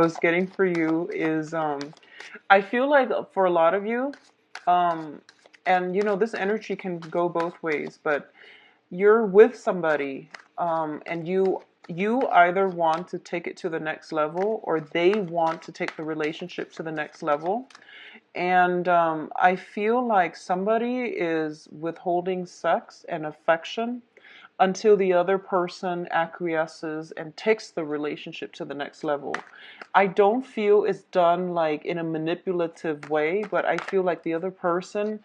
I was getting for you is I feel like for a lot of you, um, and this energy can go both ways, but you're with somebody, and you either want to take it to the next level or they want to take the relationship to the next level. And I feel like somebody is withholding sex and affection until the other person acquiesces and takes the relationship to the next level. I don't feel it's done like in a manipulative way, but I feel like the other person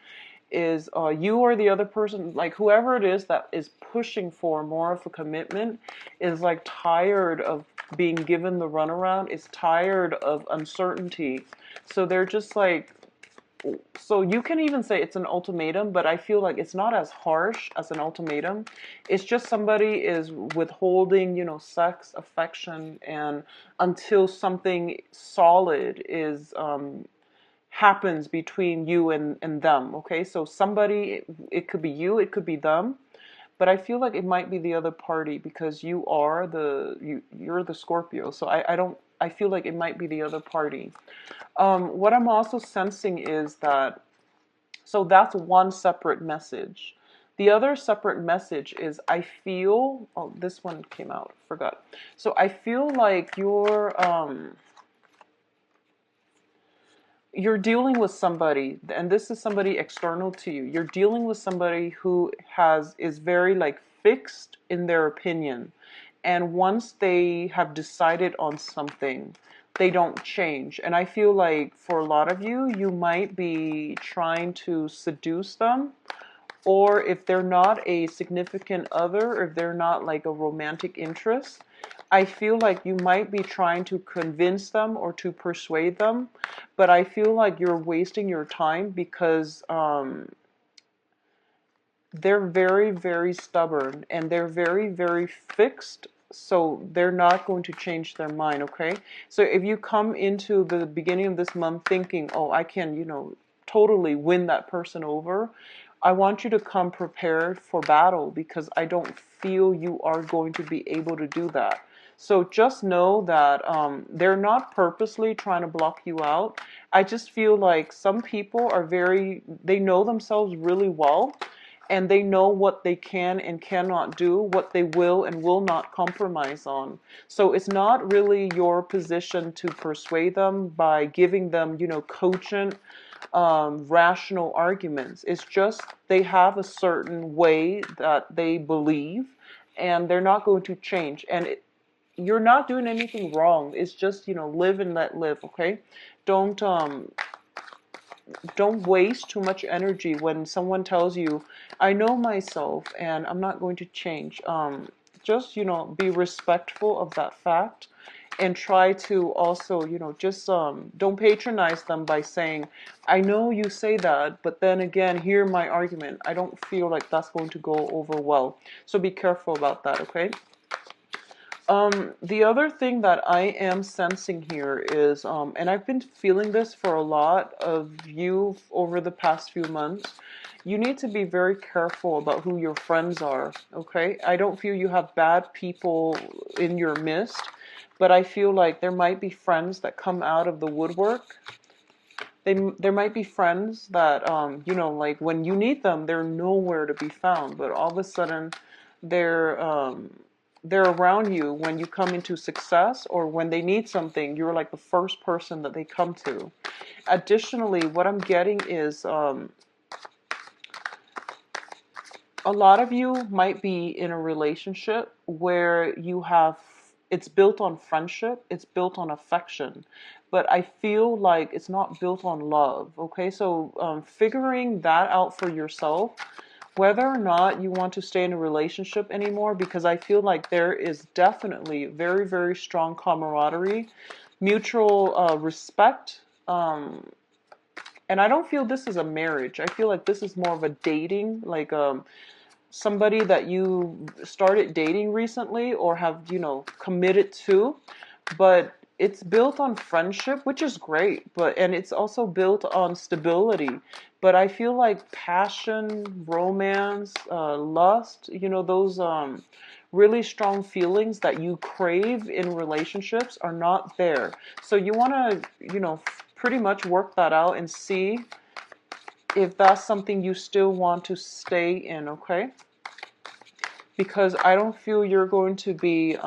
is you or the other person, like whoever it is that is pushing for more of a commitment, is like tired of being given the runaround, is tired of uncertainty. So they're just like, so you can even say it's an ultimatum, but I feel like it's not as harsh as an ultimatum. It's just somebody is withholding, sex, affection, and until something solid is happens between you and them. Okay, so somebody, it could be you, it could be them, but I feel like it might be the other party because you're the Scorpio. So I don't. I feel like it might be the other party. What I'm also sensing is that, so that's one separate message. The other separate message is I feel, oh, this one came out, forgot. So I feel like you're dealing with somebody, and this is somebody external to you. You're dealing with somebody who is very like fixed in their opinion. And once they have decided on something, they don't change. And I feel like for a lot of you, you might be trying to seduce them, or if they're not a significant other, or if they're not like a romantic interest, I feel like you might be trying to convince them or to persuade them, but I feel like you're wasting your time because they're very, very stubborn and they're very, very fixed. So they're not going to change their mind, okay? So if you come into the beginning of this month thinking, oh, I can, totally win that person over, I want you to come prepared for battle because I don't feel you are going to be able to do that. So just know that they're not purposely trying to block you out. I just feel like some people they know themselves really well, and they know what they can and cannot do, what they will and will not compromise on. So it's not really your position to persuade them by giving them, cogent, rational arguments. It's just they have a certain way that they believe, and they're not going to change. And you're not doing anything wrong. It's just, live and let live, okay? Don't um don't waste too much energy when someone tells you, I know myself and I'm not going to change. Just, be respectful of that fact, and try to also, just don't patronize them by saying, I know you say that, but then again, hear my argument. I don't feel like that's going to go over well. So be careful about that, okay? The other thing that I am sensing here is, and I've been feeling this for a lot of you over the past few months, you need to be very careful about who your friends are, okay? I don't feel you have bad people in your midst, but I feel like there might be friends that come out of the woodwork. There might be friends that, like when you need them, they're nowhere to be found, but all of a sudden they're, they're around you when you come into success, or when they need something, you're like the first person that they come to. Additionally, what I'm getting is a lot of you might be in a relationship where it's built on friendship, it's built on affection, but I feel like it's not built on love, okay? So figuring that out for yourself, whether or not you want to stay in a relationship anymore, because I feel like there is definitely very, very strong camaraderie, mutual respect, and I don't feel this is a marriage. I feel like this is more of a dating, like somebody that you started dating recently or have, committed to, but it's built on friendship, which is great, and it's also built on stability. But I feel like passion, romance, lust, those really strong feelings that you crave in relationships are not there. So you want to, pretty much work that out and see if that's something you still want to stay in, okay? Because I don't feel you're going to be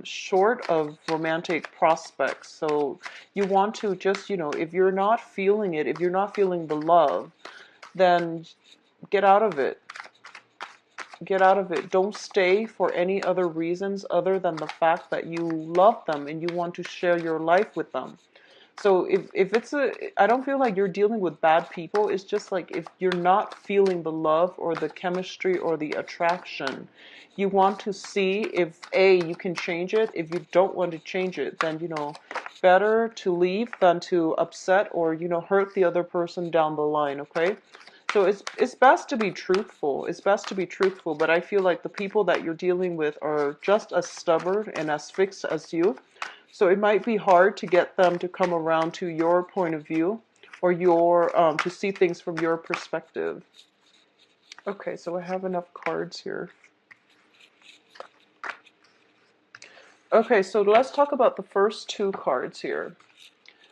short of romantic prospects. So you want to just, if you're not feeling it, if you're not feeling the love, then get out of it. Get out of it. Don't stay for any other reasons other than the fact that you love them and you want to share your life with them. So if it's I don't feel like you're dealing with bad people. It's just like if you're not feeling the love or the chemistry or the attraction, you want to see if you can change it. If you don't want to change it, then, better to leave than to upset or, hurt the other person down the line, okay? So it's best to be truthful. It's best to be truthful, but I feel like the people that you're dealing with are just as stubborn and as fixed as you. So it might be hard to get them to come around to your point of view or your to see things from your perspective. Okay, so I have enough cards here. Okay, so let's talk about the first two cards here.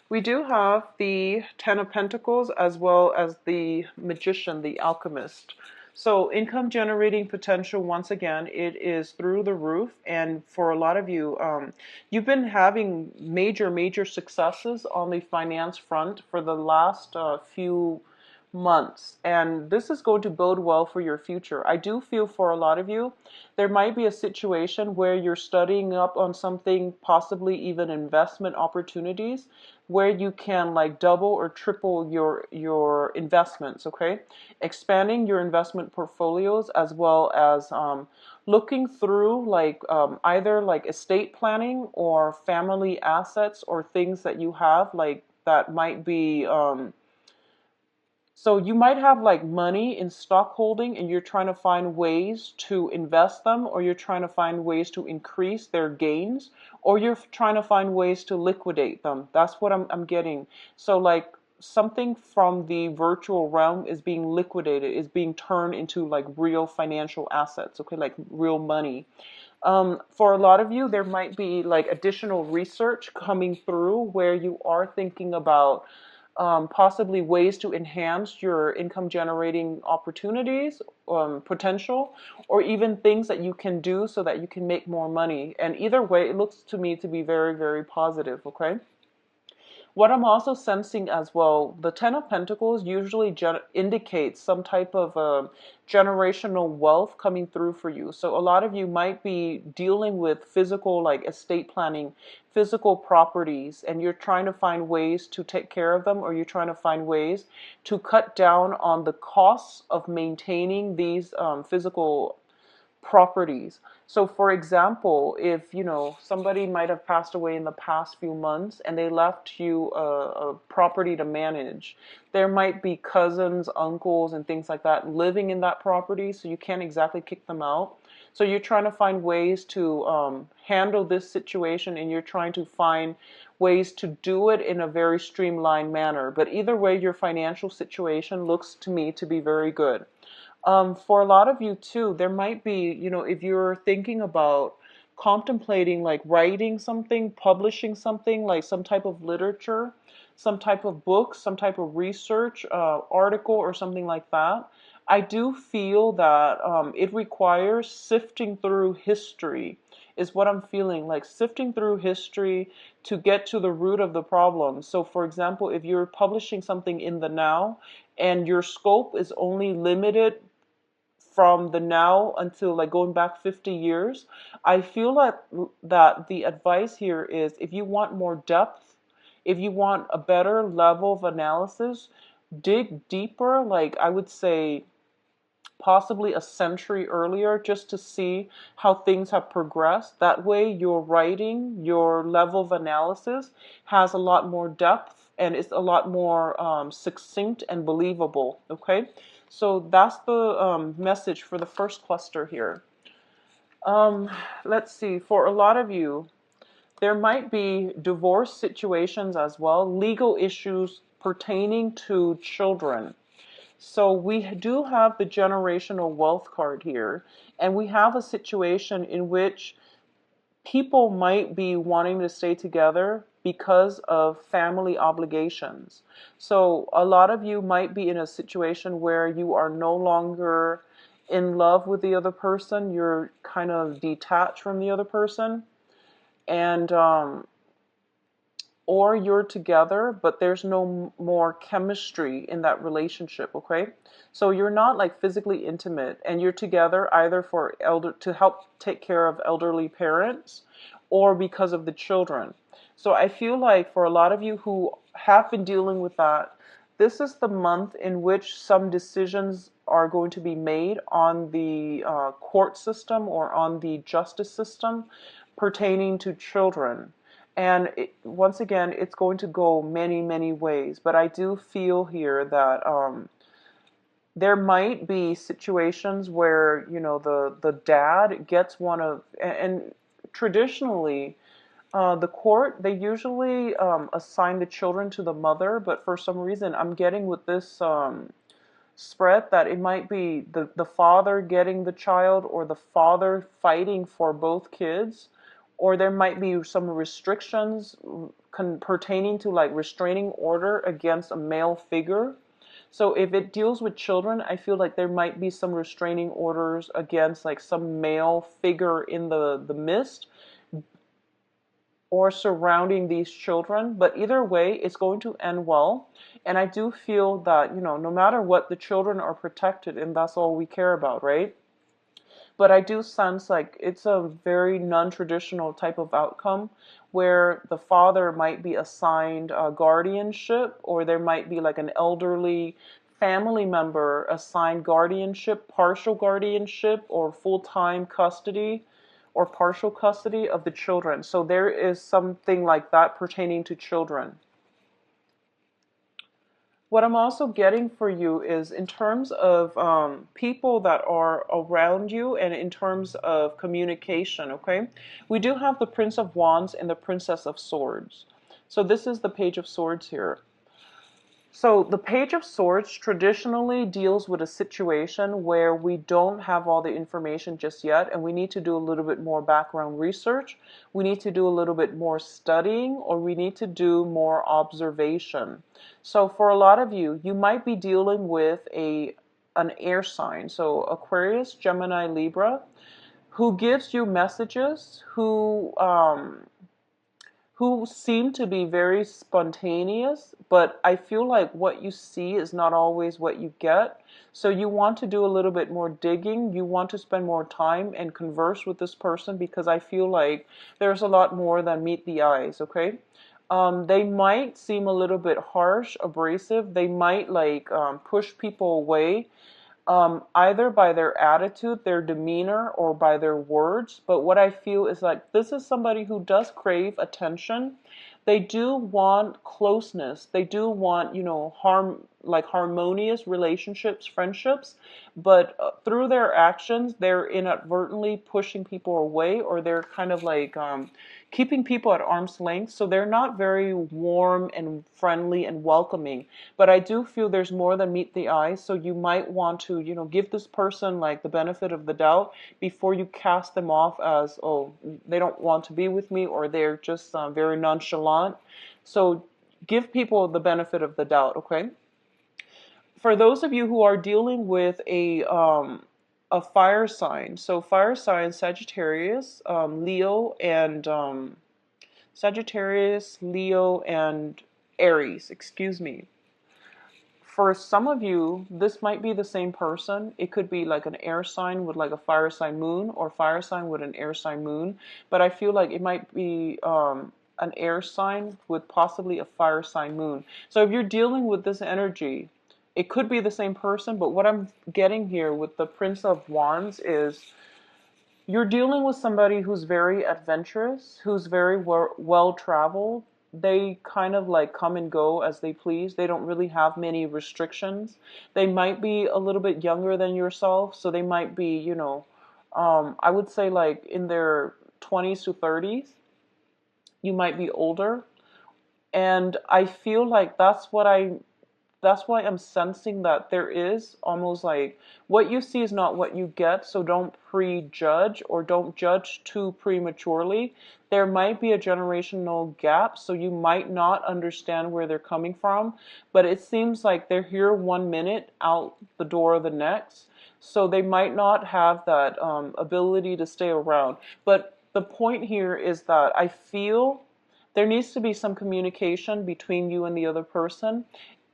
We do have the Ten of Pentacles as well as the Magician, the Alchemist. So income generating potential, once again, it is through the roof. And for a lot of you, you've been having major successes on the finance front for the last few months. And this is going to bode well for your future. I do feel for a lot of you, there might be a situation where you're studying up on something, possibly even investment opportunities, where you can like double or triple your investments, okay? Expanding your investment portfolios as well as looking through like either like estate planning or family assets or things that you have like that might be so you might have like money in stock holding and you're trying to find ways to invest them, or you're trying to find ways to increase their gains, or you're trying to find ways to liquidate them. That's what I'm getting. So like something from the virtual realm is being liquidated, is being turned into like real financial assets, okay, like real money. For a lot of you, there might be like additional research coming through where you are thinking about possibly ways to enhance your income generating opportunities, potential, or even things that you can do so that you can make more money. And either way, it looks to me to be very positive, okay? What I'm also sensing as well, the Ten of Pentacles usually indicates some type of generational wealth coming through for you. So a lot of you might be dealing with physical, like estate planning, physical properties, and you're trying to find ways to take care of them, or you're trying to find ways to cut down on the costs of maintaining these physical properties. So for example, if somebody might have passed away in the past few months and they left you a property to manage, there might be cousins, uncles, and things like that living in that property, so you can't exactly kick them out. So you're trying to find ways to handle this situation, and you're trying to find ways to do it in a very streamlined manner. But either way, your financial situation looks to me to be very good. For a lot of you too, there might be, if you're thinking about contemplating like writing something, publishing something, like some type of literature, some type of book, some type of research article or something like that, I do feel that it requires sifting through history, is what I'm feeling, like sifting through history to get to the root of the problem. So for example, if you're publishing something in the now and your scope is only limited from the now until like going back 50 years, I feel like that the advice here is if you want more depth, if you want a better level of analysis, dig deeper, like I would say possibly a century earlier, just to see how things have progressed. That way your writing, your level of analysis has a lot more depth and it's a lot more succinct and believable, okay? So that's the message for the first cluster here. Let's see, for a lot of you, there might be divorce situations as well, legal issues pertaining to children. So we do have the generational wealth card here, and we have a situation in which people might be wanting to stay together because of family obligations. So a lot of you might be in a situation where you are no longer in love with the other person, you're kind of detached from the other person, and or you're together, but there's no more chemistry in that relationship, okay? So you're not like physically intimate, and you're together either for to help take care of elderly parents or because of the children. So I feel like for a lot of you who have been dealing with that, this is the month in which some decisions are going to be made on the court system or on the justice system pertaining to children. And once again, it's going to go many, many ways. But I do feel here that there might be situations where, you know, the dad gets one of, and traditionally, the court, they usually assign the children to the mother, but for some reason, I'm getting with this spread that it might be the father getting the child or the father fighting for both kids, or there might be some restrictions pertaining to like restraining order against a male figure. So if it deals with children, I feel like there might be some restraining orders against like some male figure in the midst or surrounding these children. But either way, it's going to end well. And I do feel that, you know, no matter what, the children are protected, and that's all we care about, right? But I do sense like it's a very non-traditional type of outcome where the father might be assigned guardianship, or there might be like an elderly family member assigned guardianship, partial guardianship, or full-time custody or partial custody of the children. So there is something like that pertaining to children. What I'm also getting for you is in terms of people that are around you and in terms of communication, okay? We do have the Prince of Wands and the Princess of Swords. So this is the Page of Swords here. So the Page of Swords traditionally deals with a situation where we don't have all the information just yet, and we need to do a little bit more background research. We need to do a little bit more studying, or we need to do more observation. So for a lot of you, you might be dealing with an air sign, so Aquarius, Gemini, Libra, who gives you messages, who seem to be very spontaneous, but I feel like what you see is not always what you get. So you want to do a little bit more digging. You want to spend more time and converse with this person, because I feel like there's a lot more than meet the eyes, okay? They might seem a little bit harsh, abrasive. They might like push people away, either by their attitude, their demeanor, or by their words. But what I feel is like this is somebody who does crave attention. They do want closeness. They do want, you know, harmonious relationships, friendships. But through their actions, they're inadvertently pushing people away, or they're kind of like keeping people at arm's length. So they're not very warm and friendly and welcoming. But I do feel there's more than meet the eye. So you might want to, you know, give this person like the benefit of the doubt before you cast them off as, oh, they don't want to be with me, or they're just very nonchalant. So give people the benefit of the doubt, okay? For those of you who are dealing with a fire sign, so fire sign Sagittarius, Leo, and Sagittarius, Leo, and Aries, excuse me. For some of you, this might be the same person. It could be like an air sign with like a fire sign moon, or fire sign with an air sign moon. But I feel like it might be an air sign with possibly a fire sign moon. So if you're dealing with this energy, it could be the same person. But what I'm getting here with the Prince of Wands is you're dealing with somebody who's very adventurous, who's very well traveled. They kind of like come and go as they please. They don't really have many restrictions. They might be a little bit younger than yourself, so they might be, you know, I would say like in their 20s to 30s. You might be older. And I feel like that's what I that's why I'm sensing that there is almost like what you see is not what you get, so don't prejudge or don't judge too prematurely. There might be a generational gap, so you might not understand where they're coming from, but it seems like they're here 1 minute, out the door the next, so they might not have that ability to stay around. But the point here is that I feel there needs to be some communication between you and the other person.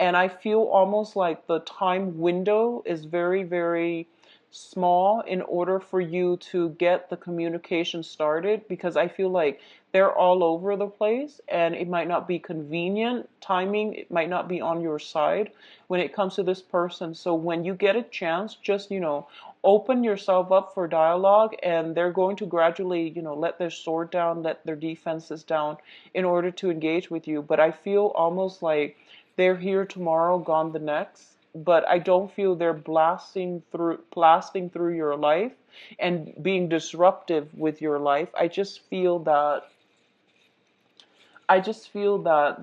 And I feel almost like the time window is very, very small in order for you to get the communication started, because I feel like they're all over the place and it might not be convenient. Timing, it might not be on your side when it comes to this person. So when you get a chance, just, open yourself up for dialogue, and they're going to gradually, let their sword down, let their defenses down in order to engage with you. But I feel almost like they're here tomorrow, gone the next. But I don't feel they're blasting through your life and being disruptive with your life. I just feel that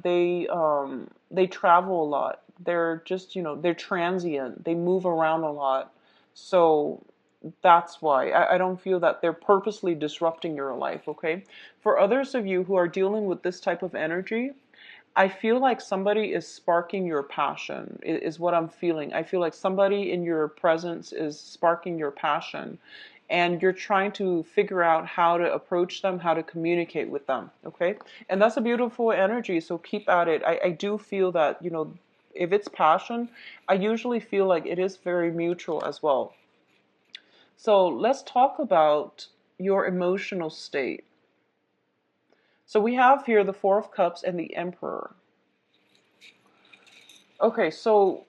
they travel a lot. They're just, they're transient. They move around a lot. So that's why I don't feel that they're purposely disrupting your life, okay? For others of you who are dealing with this type of energy, I feel like somebody is sparking your passion, is what I'm feeling. I feel like somebody in your presence is sparking your passion, and you're trying to figure out how to approach them, how to communicate with them, okay? And that's a beautiful energy, so keep at it. I do feel that, if it's passion, I usually feel like it is very mutual as well. So let's talk about your emotional state. So we have here the Four of Cups and the Emperor. Okay, so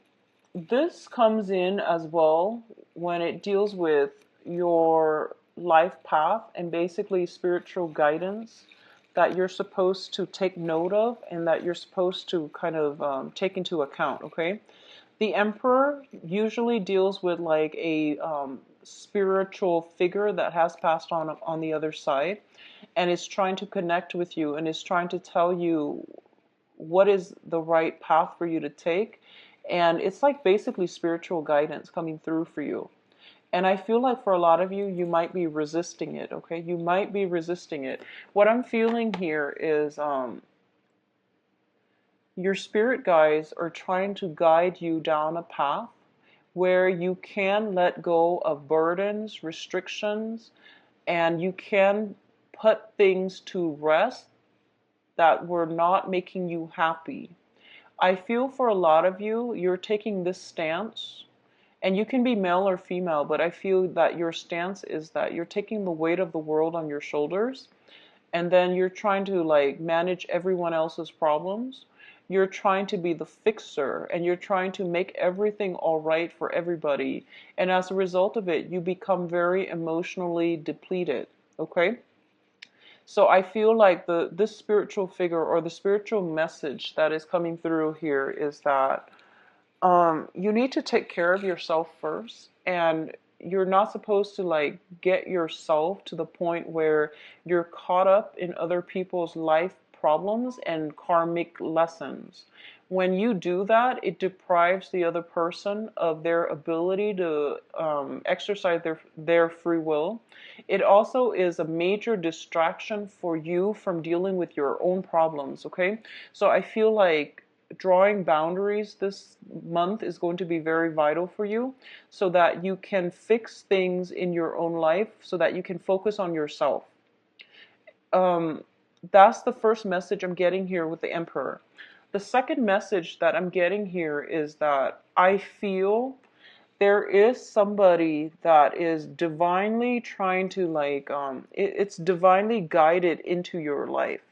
this comes in as well when it deals with your life path and basically spiritual guidance that you're supposed to take note of and that you're supposed to kind of take into account, okay? The Emperor usually deals with like a spiritual figure that has passed on the other side, and is trying to connect with you and is trying to tell you what is the right path for you to take. And it's like basically spiritual guidance coming through for you. And I feel like for a lot of you, you might be resisting it, okay? You might be resisting it. What I'm feeling here is your spirit guides are trying to guide you down a path where you can let go of burdens, restrictions, and you can put things to rest that were not making you happy. I feel for a lot of you, you're taking this stance, and you can be male or female, but I feel that your stance is that you're taking the weight of the world on your shoulders, and then you're trying to like manage everyone else's problems. You're trying to be the fixer, and you're trying to make everything all right for everybody. And as a result of it, you become very emotionally depleted, okay? So I feel like this spiritual figure or the spiritual message that is coming through here is that you need to take care of yourself first, and you're not supposed to like get yourself to the point where you're caught up in other people's life problems and karmic lessons. When you do that, it deprives the other person of their ability to exercise their free will. It also is a major distraction for you from dealing with your own problems, okay? So I feel like drawing boundaries this month is going to be very vital for you, so that you can fix things in your own life, so that you can focus on yourself. Um, that's the first message I'm getting here with the Emperor. The second message that I'm getting here is that I feel there is somebody that is divinely trying to like it's divinely guided into your life.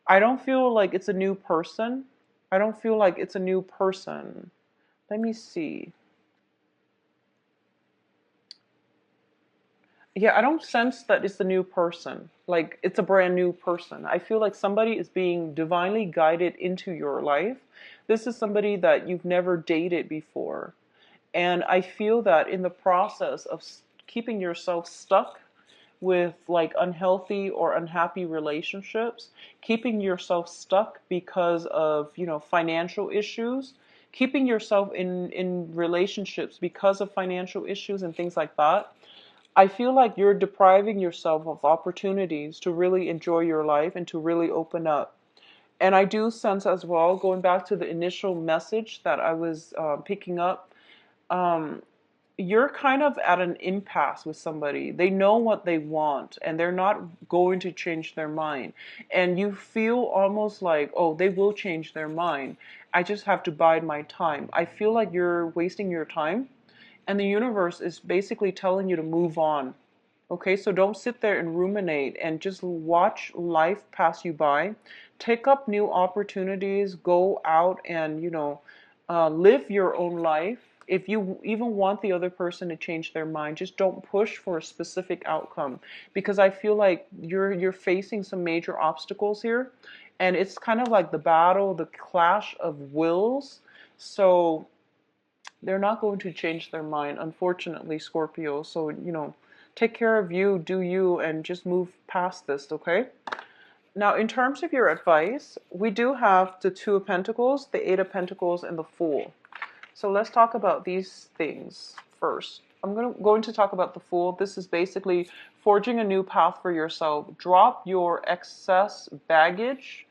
I don't feel like it's a new person. I don't feel like it's a new person. Let me see. Yeah, I don't sense that it's a new person. Like it's a brand new person. I feel like somebody is being divinely guided into your life. This is somebody that you've never dated before. And I feel that in the process of keeping yourself stuck with like unhealthy or unhappy relationships, keeping yourself stuck because of, financial issues, keeping yourself in relationships because of financial issues and things like that, I feel like you're depriving yourself of opportunities to really enjoy your life and to really open up. And I do sense as well, going back to the initial message that I was picking up, um, you're kind of at an impasse with somebody. They know what they want and they're not going to change their mind. And you feel almost like, oh, they will change their mind. I just have to bide my time. I feel like you're wasting your time, and the universe is basically telling you to move on. Okay, so don't sit there and ruminate and just watch life pass you by. Take up new opportunities, go out and, live your own life. If you even want the other person to change their mind, just don't push for a specific outcome, because I feel like you're facing some major obstacles here, and it's kind of like the battle, the clash of wills. So they're not going to change their mind, unfortunately, Scorpio. So, take care of you, do you, and just move past this, okay? Now, in terms of your advice, we do have the Two of Pentacles, the Eight of Pentacles, and the Fool. So let's talk about these things first. I'm going to talk about the Fool. This is basically forging a new path for yourself. Drop your excess baggage.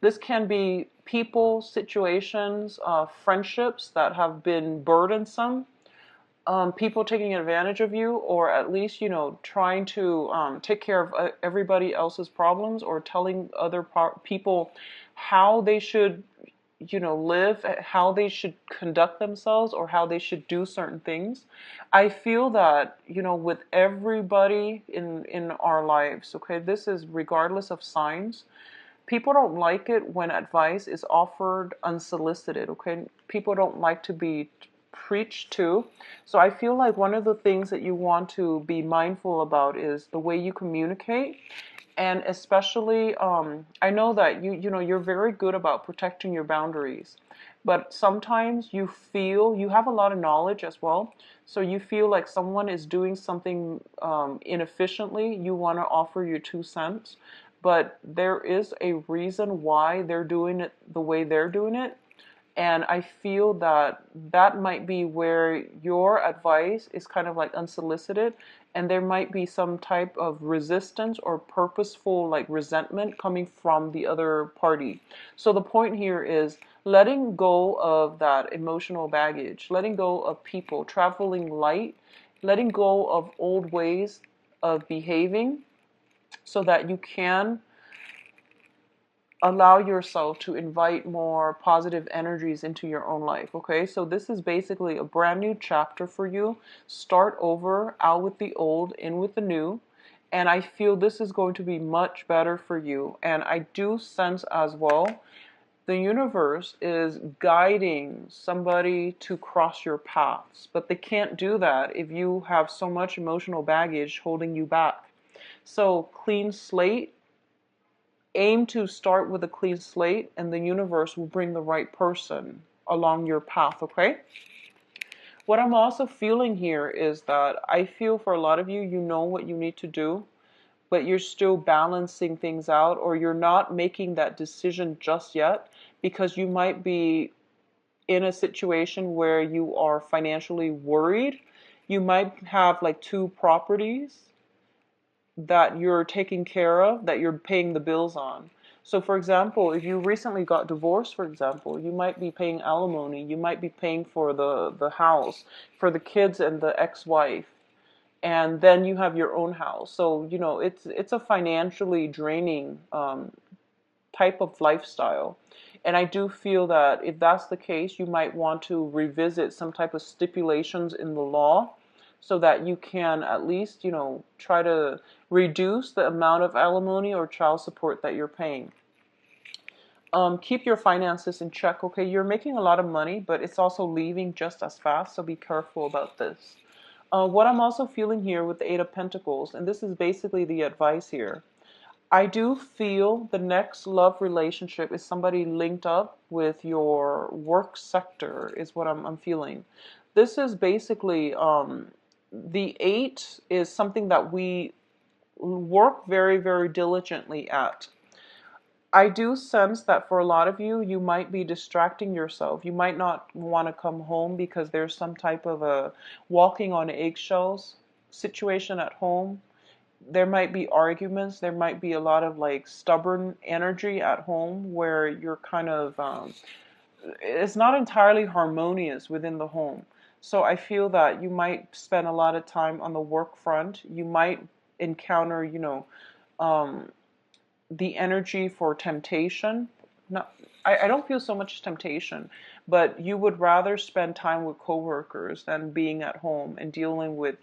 This can be people, situations, friendships that have been burdensome, people taking advantage of you, or at least, trying to take care of everybody else's problems, or telling other people how they should, live, how they should conduct themselves, or how they should do certain things. I feel that, with everybody in our lives, okay, this is regardless of signs. People don't like it when advice is offered unsolicited, okay? People don't like to be preached to. So I feel like one of the things that you want to be mindful about is the way you communicate. And especially, I know that you're very good about protecting your boundaries, but sometimes you feel you have a lot of knowledge as well. So you feel like someone is doing something inefficiently. You want to offer your 2 cents, but there is a reason why they're doing it the way they're doing it. And I feel that that might be where your advice is kind of like unsolicited, and there might be some type of resistance or purposeful like resentment coming from the other party. So the point here is letting go of that emotional baggage, letting go of people, traveling light, letting go of old ways of behaving, so that you can allow yourself to invite more positive energies into your own life. Okay, so this is basically a brand new chapter for you. Start over, out with the old, in with the new. And I feel this is going to be much better for you. And I do sense as well, the universe is guiding somebody to cross your paths, but they can't do that if you have so much emotional baggage holding you back. So clean slate. Aim to start with a clean slate, and the universe will bring the right person along your path, okay? What I'm also feeling here is that I feel for a lot of you, you know what you need to do, but you're still balancing things out, or you're not making that decision just yet, because you might be in a situation where you are financially worried. You might have like 2 properties that you're taking care of, that you're paying the bills on. So for example, if you recently got divorced, for example, you might be paying alimony, you might be paying for the house, for the kids and the ex-wife, and then you have your own house. So, it's a financially draining type of lifestyle. And I do feel that if that's the case, you might want to revisit some type of stipulations in the law, so that you can at least, try to reduce the amount of alimony or child support that you're paying. Keep your finances in check, okay? You're making a lot of money, but it's also leaving just as fast, so be careful about this. What I'm also feeling here with the Eight of Pentacles, and this is basically the advice here, I do feel the next love relationship is somebody linked up with your work sector, is what I'm feeling. This is basically, the 8 is something that we work very, very diligently at. I do sense that for a lot of you, you might be distracting yourself. You might not want to come home because there's some type of a walking on eggshells situation at home. There might be arguments. There might be a lot of like stubborn energy at home where you're kind of, it's not entirely harmonious within the home. So I feel that you might spend a lot of time on the work front. You might encounter, um, the energy for temptation. Not, I don't feel so much temptation, but you would rather spend time with coworkers than being at home and dealing with,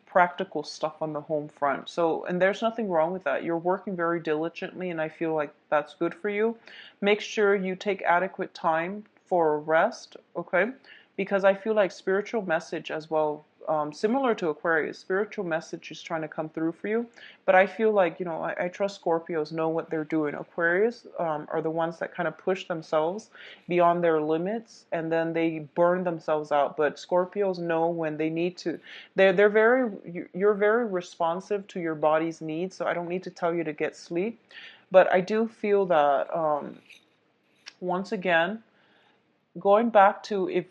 practical stuff on the home front. So, and there's nothing wrong with that. You're working very diligently, and I feel like that's good for you. Make sure you take adequate time for rest, okay? Because I feel like spiritual message as well, similar to Aquarius, spiritual message is trying to come through for you. But I feel like, I trust Scorpios know what they're doing. Aquarius are the ones that kind of push themselves beyond their limits and then they burn themselves out. But Scorpios know when they need to. You're very responsive to your body's needs, so I don't need to tell you to get sleep. But I do feel that, once again, going back to if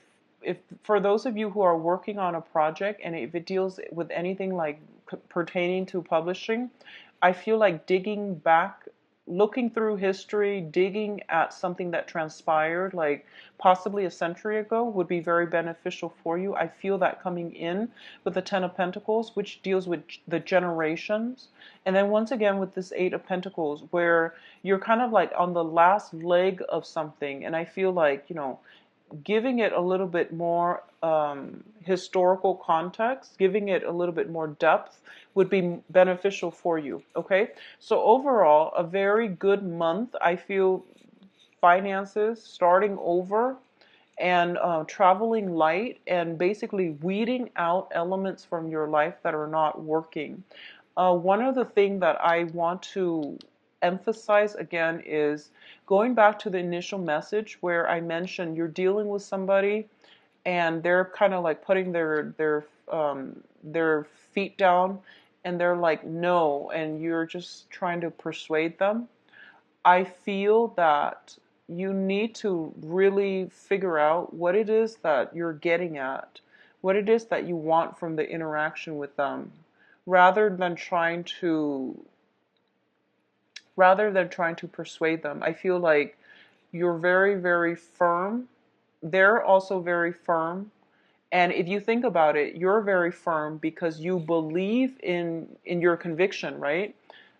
for those of you who are working on a project and if it deals with anything like pertaining to publishing, I feel like digging back, looking through history, digging at something that transpired like possibly a century ago would be very beneficial for you. I feel that coming in with the 10 of Pentacles, which deals with the generations. And then once again with this 8 of Pentacles, where you're kind of like on the last leg of something. And I feel like, giving it a little bit more historical context, giving it a little bit more depth would be beneficial for you. Okay, so overall, a very good month. I feel finances, starting over, and traveling light, and basically weeding out elements from your life that are not working. One of the things that I want to emphasize again is going back to the initial message where I mentioned you're dealing with somebody and they're kind of like putting their feet down and they're like no, and you're just trying to persuade them. I feel that you need to really figure out what it is that you're getting at, what it is that you want from the interaction with them, rather than trying to persuade them. I feel like you're very, very firm. They're also very firm. And if you think about it, you're very firm because you believe in your conviction, right?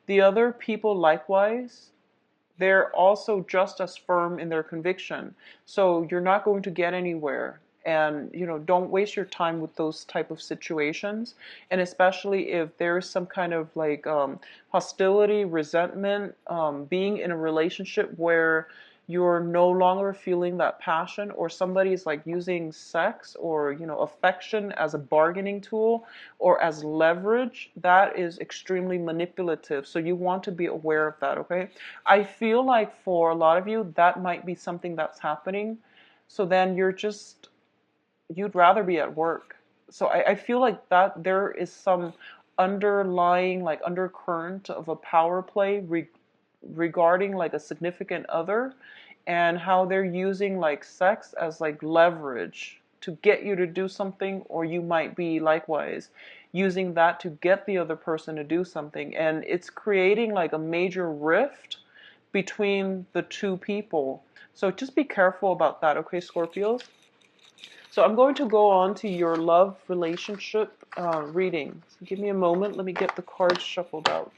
The other people likewise, they're also just as firm in their conviction. So you're not going to get anywhere. And, don't waste your time with those type of situations. And especially if there's some kind of like hostility, resentment, being in a relationship where you're no longer feeling that passion, or somebody is like using sex or affection as a bargaining tool or as leverage, that is extremely manipulative. So you want to be aware of that. Okay, I feel like for a lot of you that might be something that's happening. So then you'd rather be at work. So I feel like that there is some underlying like undercurrent of a power play regarding like a significant other, and how they're using like sex as like leverage to get you to do something, or you might be likewise using that to get the other person to do something, and it's creating like a major rift between the two people. So just be careful about that, okay, Scorpios? So I'm going to go on to your love relationship reading. So give me a moment. Let me get the cards shuffled out.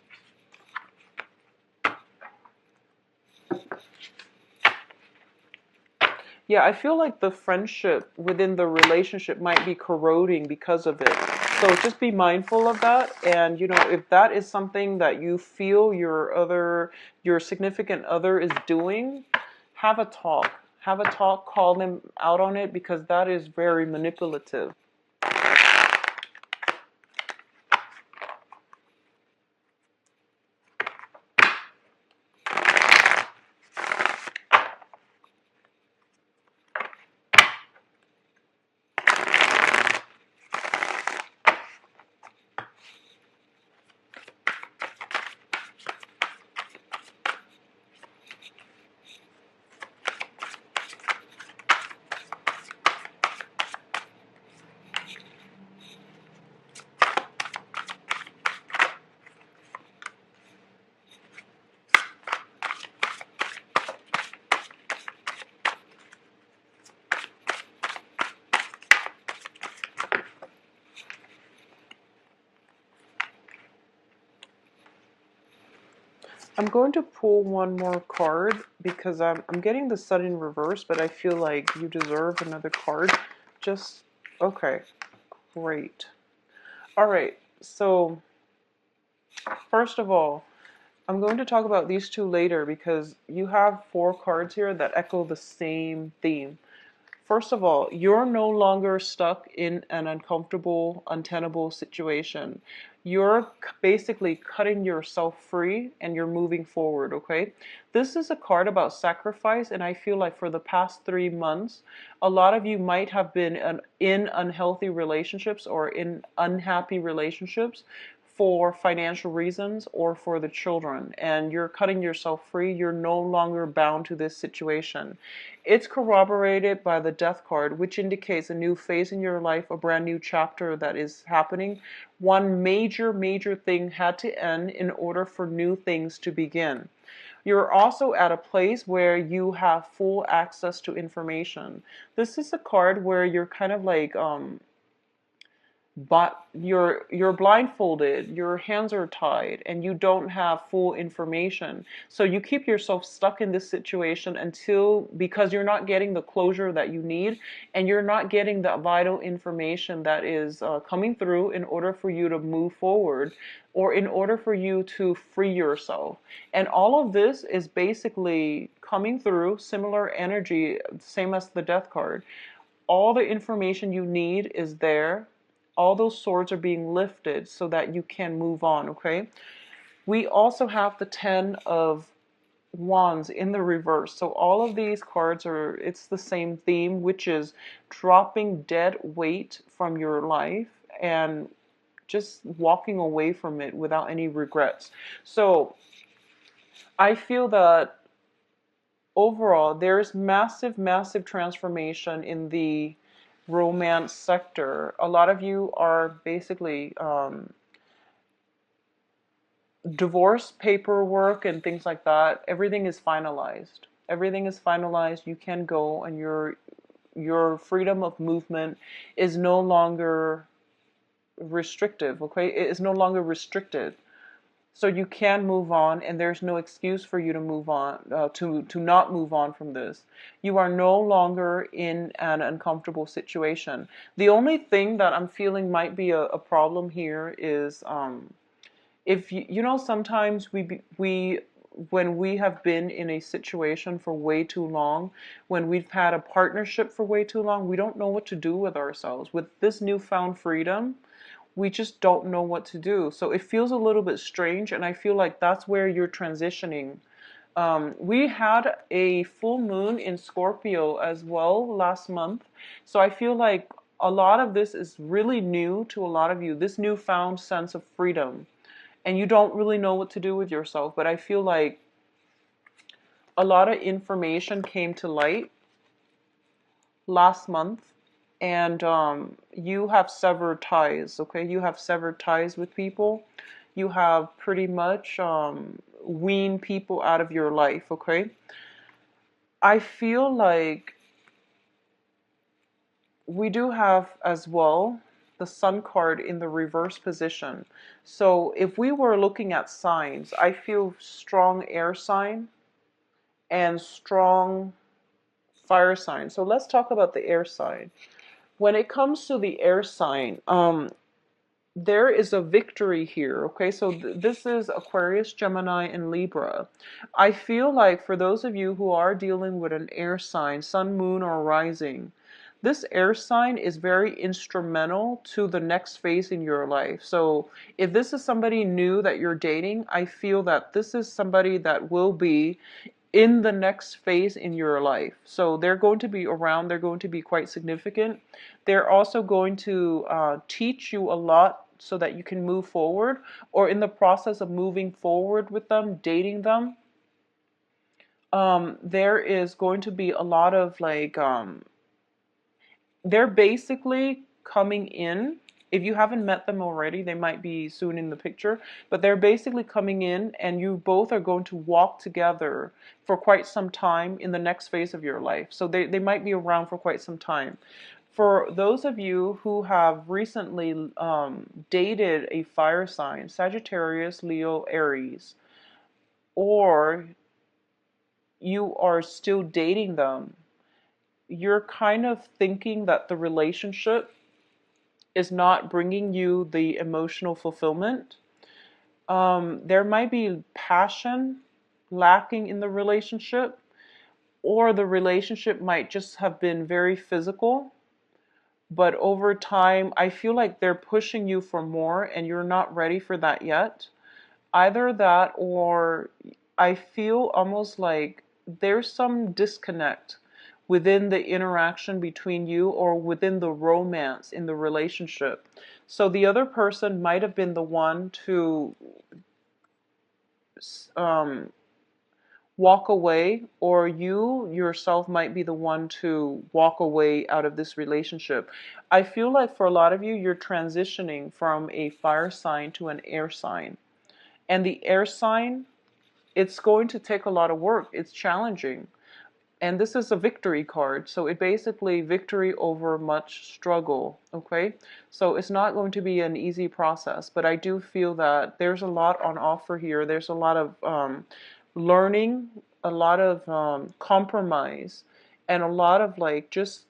Yeah, I feel like the friendship within the relationship might be corroding because of it. So just be mindful of that. And, if that is something that you feel your significant other is doing, have a talk. Have a talk, call them out on it, because that is very manipulative. I'm going to pull one more card because I'm getting the Sun in reverse, but I feel like you deserve another card. Just, okay, great. All right, so first of all, I'm going to talk about these two later because you have 4 cards here that echo the same theme. First of all, you're no longer stuck in an uncomfortable, untenable situation. You're basically cutting yourself free and you're moving forward, okay? This is a card about sacrifice, and I feel like for the past 3 months, a lot of you might have been in unhealthy relationships or in unhappy relationships for financial reasons or for the children, and you're cutting yourself free. You're no longer bound to this situation. It's corroborated by the Death card, which indicates a new phase in your life, a brand new chapter that is happening. One major thing had to end in order for new things to begin. You're also at a place where you have full access to information. This is a card where you're kind of like but you're blindfolded, your hands are tied, and you don't have full information. So you keep yourself stuck in this situation until, because you're not getting the closure that you need, and you're not getting the vital information that is coming through in order for you to move forward, or in order for you to free yourself. And all of this is basically coming through similar energy, same as the Death card. All the information you need is there. All those swords are being lifted so that you can move on, okay? We also have the 10 of Wands in the reverse. So all of these cards are, it's the same theme, which is dropping dead weight from your life and just walking away from it without any regrets. So I feel that overall, there's massive transformation in the romance sector. A lot of you are basically divorce paperwork and things like that. Everything is finalized. Everything is finalized. You can go, and your freedom of movement is no longer restrictive. Okay, it is no longer restricted. So you can move on, and there's no excuse for you to move on, to not move on from this. You are no longer in an uncomfortable situation. The only thing that I'm feeling might be a problem here is, if you know, sometimes we when we have been in a situation for way too long, when we've had a partnership for way too long, we don't know what to do with ourselves. With this newfound freedom, we just don't know what to do. So it feels a little bit strange, and I feel like that's where you're transitioning. We had a full moon in Scorpio as well last month, so I feel like a lot of this is really new to a lot of you, this newfound sense of freedom, and you don't really know what to do with yourself. But I feel like a lot of information came to light last month, and you have severed ties, okay? You have severed ties with people. You have pretty much weaned people out of your life, okay? I feel like we do have as well the Sun card in the reverse position. So if we were looking at signs, I feel strong air sign and strong fire sign. So let's talk about the air sign. When it comes to the air sign, there is a victory here, okay? So this is Aquarius, Gemini, and Libra. I feel like for those of you who are dealing with an air sign, sun, moon, or rising, this air sign is very instrumental to the next phase in your life. So if this is somebody new that you're dating, I feel that this is somebody that will be in the next phase in your life. So they're going to be around, they're going to be quite significant. They're also going to teach you a lot so that you can move forward, or in the process of moving forward with them, dating them. There is going to be a lot of like, they're basically coming in. If you haven't met them already, they might be soon in the picture, but they're basically coming in, and you both are going to walk together for quite some time in the next phase of your life. So they might be around for quite some time. For those of you who have recently dated a fire sign, Sagittarius, Leo, Aries, or you are still dating them, you're kind of thinking that the relationship is not bringing you the emotional fulfillment. There might be passion lacking in the relationship, or the relationship might just have been very physical. But over time, I feel like they're pushing you for more and you're not ready for that yet. Either that, or I feel almost like there's some disconnect within the interaction between you or within the romance in the relationship. So the other person might have been the one to um, walk away, or you yourself might be the one to walk away out of this relationship. I feel like for a lot of you, you're transitioning from a fire sign to an air sign. And the air sign, it's going to take a lot of work. It's challenging. And this is a victory card. So it basically victory over much struggle. Okay. So it's not going to be an easy process, but I do feel that there's a lot on offer here. There's a lot of learning, a lot of compromise, and a lot of like just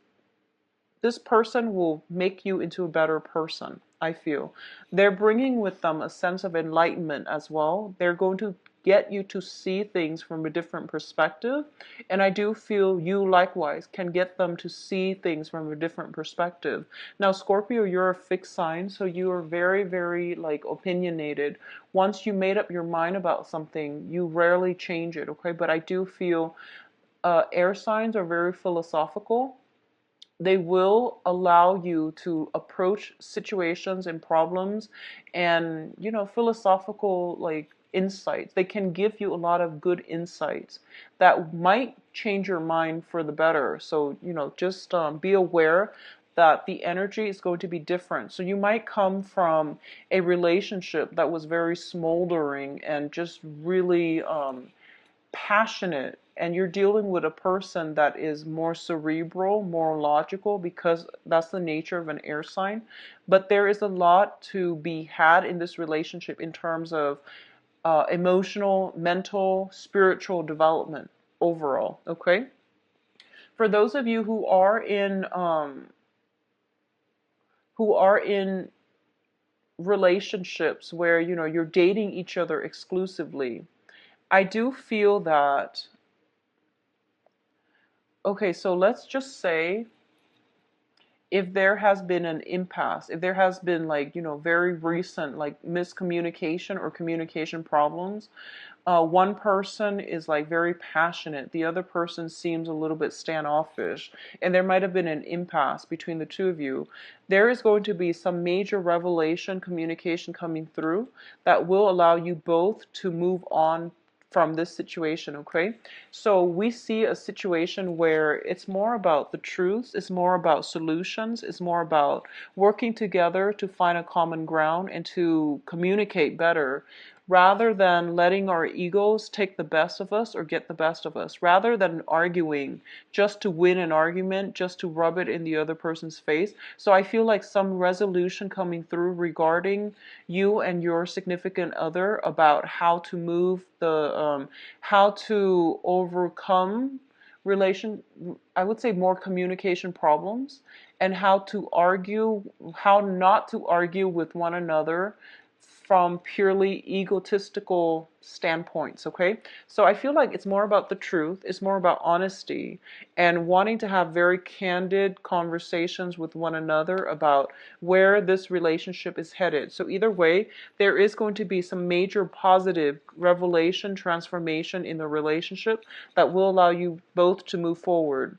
this person will make you into a better person. I feel they're bringing with them a sense of enlightenment as well. They're going to get you to see things from a different perspective, and I do feel you likewise can get them to see things from a different perspective. Now Scorpio, you're a fixed sign, so you are very, very like opinionated. Once you made up your mind about something, you rarely change it. Okay, but I do feel air signs are very philosophical. They will allow you to approach situations and problems and, philosophical like insights. They can give you a lot of good insights that might change your mind for the better. So, just be aware that the energy is going to be different. So you might come from a relationship that was very smoldering and just really passionate, and you're dealing with a person that is more cerebral, more logical, because that's the nature of an air sign. But there is a lot to be had in this relationship in terms of emotional, mental, spiritual development overall. Okay. For those of you who are in relationships where you're dating each other exclusively, I do feel that, okay, so let's just say if there has been an impasse, if there has been like, very recent like miscommunication or communication problems, one person is like very passionate, the other person seems a little bit standoffish, and there might have been an impasse between the two of you, there is going to be some major revelation communication coming through that will allow you both to move on from this situation. Okay, so we see a situation where it's more about the truths, it's more about solutions, it's more about working together to find a common ground and to communicate better, rather than letting our egos take the best of us or get the best of us, rather than arguing just to win an argument, just to rub it in the other person's face. So I feel like some resolution coming through regarding you and your significant other about how to move how to overcome relation, I would say more communication problems, and how to argue, how not to argue with one another from purely egotistical standpoints. Okay, so I feel like it's more about the truth, it's more about honesty, and wanting to have very candid conversations with one another about where this relationship is headed. So either way, there is going to be some major positive revelation, transformation in the relationship that will allow you both to move forward.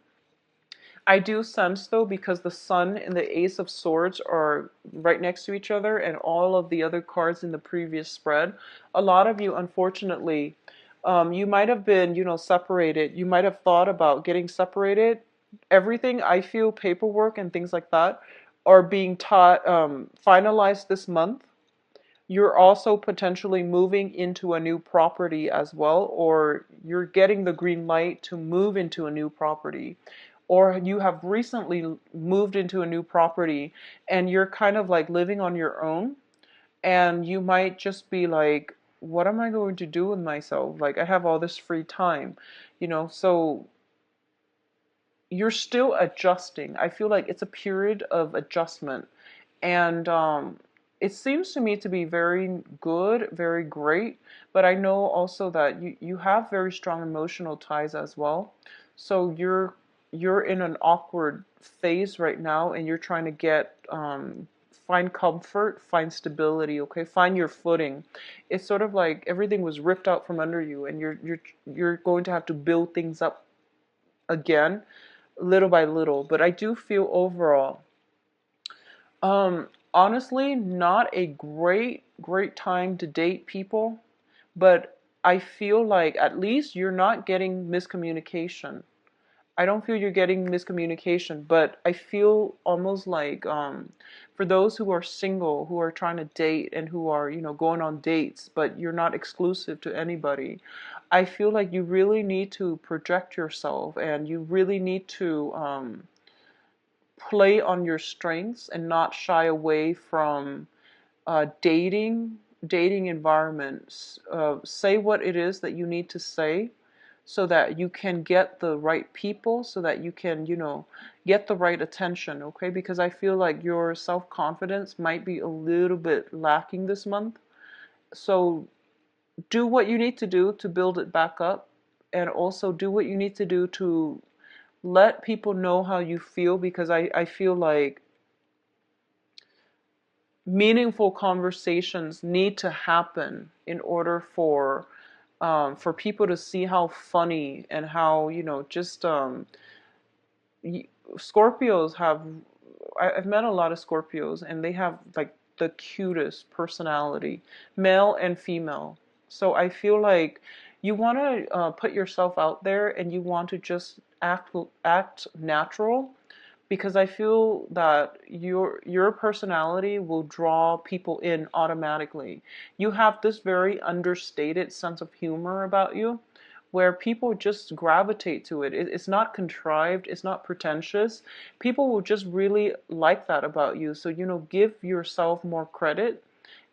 I do sense, though, because the Sun and the Ace of Swords are right next to each other and all of the other cards in the previous spread, a lot of you, unfortunately, you might have been, separated. You might have thought about getting separated. Everything, I feel, paperwork and things like that are being taught, finalized this month. You're also potentially moving into a new property as well, or you're getting the green light to move into a new property, or you have recently moved into a new property and you're kind of like living on your own, and you might just be like what am I going to do with myself? Like, I have all this free time, so you're still adjusting. I feel like it's a period of adjustment. And it seems to me to be very good, very great. But I know also that you have very strong emotional ties as well. So you're in an awkward phase right now, and you're trying to get find comfort, find stability, okay? Find your footing. It's sort of like everything was ripped out from under you, and you're going to have to build things up again, little by little. But I do feel overall, honestly, not a great time to date people, but I feel like at least you're not getting miscommunication. I don't feel you're getting miscommunication, but I feel almost like for those who are single, who are trying to date and who are, going on dates, but you're not exclusive to anybody, I feel like you really need to project yourself, and you really need to play on your strengths and not shy away from dating environments. Say what it is that you need to say so that you can get the right people, so that you can, get the right attention, okay? Because I feel like your self-confidence might be a little bit lacking this month. So do what you need to do to build it back up, and also do what you need to do to let people know how you feel, because I feel like meaningful conversations need to happen in order for people to see how funny and how, just Scorpios have, I've met a lot of Scorpios, and they have like the cutest personality, male and female. So I feel like you want to put yourself out there, and you want to just act natural, because I feel that your personality will draw people in automatically. You have this very understated sense of humor about you, where people just gravitate to it. It's not contrived, it's not pretentious. People will just really like that about you. So, give yourself more credit.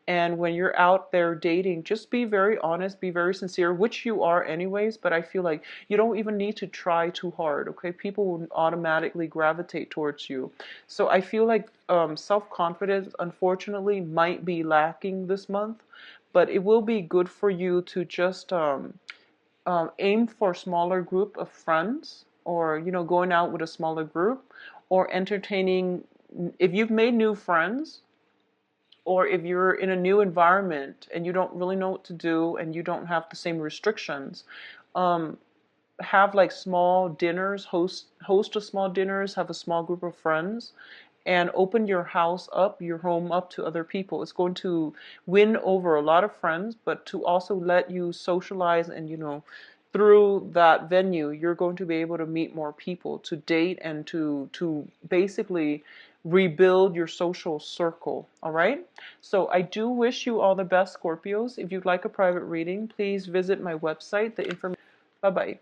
And when you're out there dating, just be very honest, be very sincere, which you are anyways, but I feel like you don't even need to try too hard, okay? People will automatically gravitate towards you. So I feel like self-confidence, unfortunately, might be lacking this month, but it will be good for you to just aim for a smaller group of friends, or, going out with a smaller group, or entertaining, if you've made new friends, or if you're in a new environment and you don't really know what to do and you don't have the same restrictions, um, have like small dinners, host a small dinners, have a small group of friends, and open your house up, your home up to other people. It's going to win over a lot of friends, but to also let you socialize, and through that venue, you're going to be able to meet more people, to date, and to basically rebuild your social circle. All right? So I do wish you all the best, Scorpios. If you'd like a private reading, please visit my website. The information. Bye-bye.